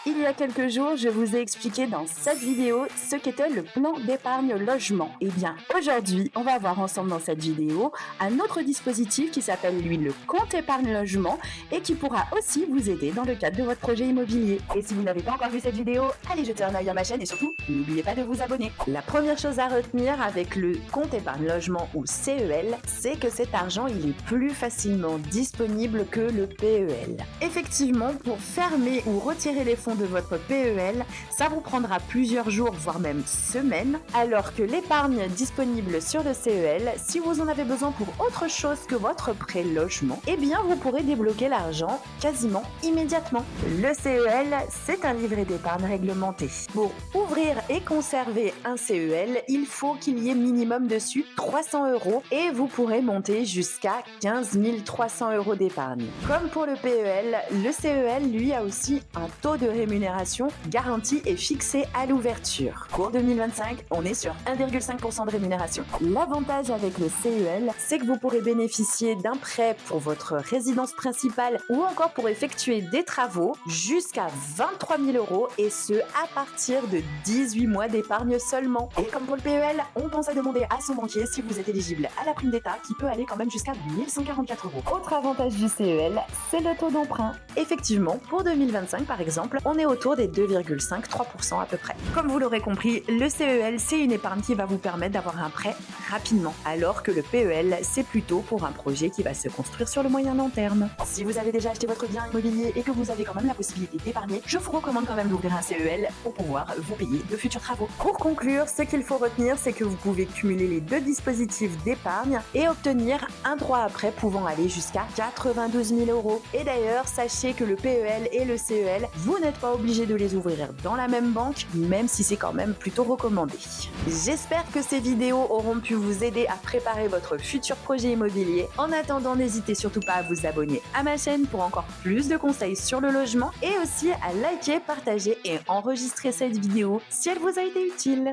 Il y a quelques jours, je vous ai expliqué dans cette vidéo ce qu'était le plan d'épargne logement. Eh bien, aujourd'hui, on va voir ensemble dans cette vidéo un autre dispositif qui s'appelle lui le compte épargne logement et qui pourra aussi vous aider dans le cadre de votre projet immobilier. Et si vous n'avez pas encore vu cette vidéo, allez jeter un œil à ma chaîne et surtout, n'oubliez pas de vous abonner. La première chose à retenir avec le compte épargne logement ou CEL, c'est que cet argent, il est plus facilement disponible que le PEL. Effectivement, pour fermer ou retirer les fonds de votre PEL, ça vous prendra plusieurs jours, voire même semaines, alors que l'épargne disponible sur le CEL, si vous en avez besoin pour autre chose que votre prêt logement, eh bien vous pourrez débloquer l'argent quasiment immédiatement. Le CEL, c'est un livret d'épargne réglementé. Pour ouvrir et conserver un CEL, il faut qu'il y ait minimum dessus 300 € et vous pourrez monter jusqu'à 15 300 € d'épargne. Comme pour le PEL, le CEL, lui, a aussi un taux de rémunération garanti et fixé à l'ouverture. Pour 2025, on est sur 1,5% de rémunération. L'avantage avec le CEL, c'est que vous pourrez bénéficier d'un prêt pour votre résidence principale ou encore pour effectuer des travaux jusqu'à 23 000 € et ce, à partir de 18 mois d'épargne seulement. Et comme pour le PEL, on pense à demander à son banquier si vous êtes éligible à la prime d'État qui peut aller quand même jusqu'à 1144 €. Autre avantage du CEL, c'est le taux d'emprunt. Effectivement, pour 2025 par exemple, on est autour des 2,5-3% à peu près. Comme vous l'aurez compris, le CEL, c'est une épargne qui va vous permettre d'avoir un prêt rapidement, alors que le PEL, c'est plutôt pour un projet qui va se construire sur le moyen long terme. Si vous avez déjà acheté votre bien immobilier et que vous avez quand même la possibilité d'épargner, je vous recommande quand même d'ouvrir un CEL pour pouvoir vous payer de futurs travaux. Pour conclure, ce qu'il faut retenir, c'est que vous pouvez cumuler les deux dispositifs d'épargne et obtenir un droit à prêt pouvant aller jusqu'à 92 000 €. Et d'ailleurs, sachez que le PEL et le CEL, vous n'êtes pas obligé de les ouvrir dans la même banque, même si c'est quand même plutôt recommandé. J'espère que ces vidéos auront pu vous aider à préparer votre futur projet immobilier. En attendant, n'hésitez surtout pas à vous abonner à ma chaîne pour encore plus de conseils sur le logement et aussi à liker, partager et enregistrer cette vidéo si elle vous a été utile.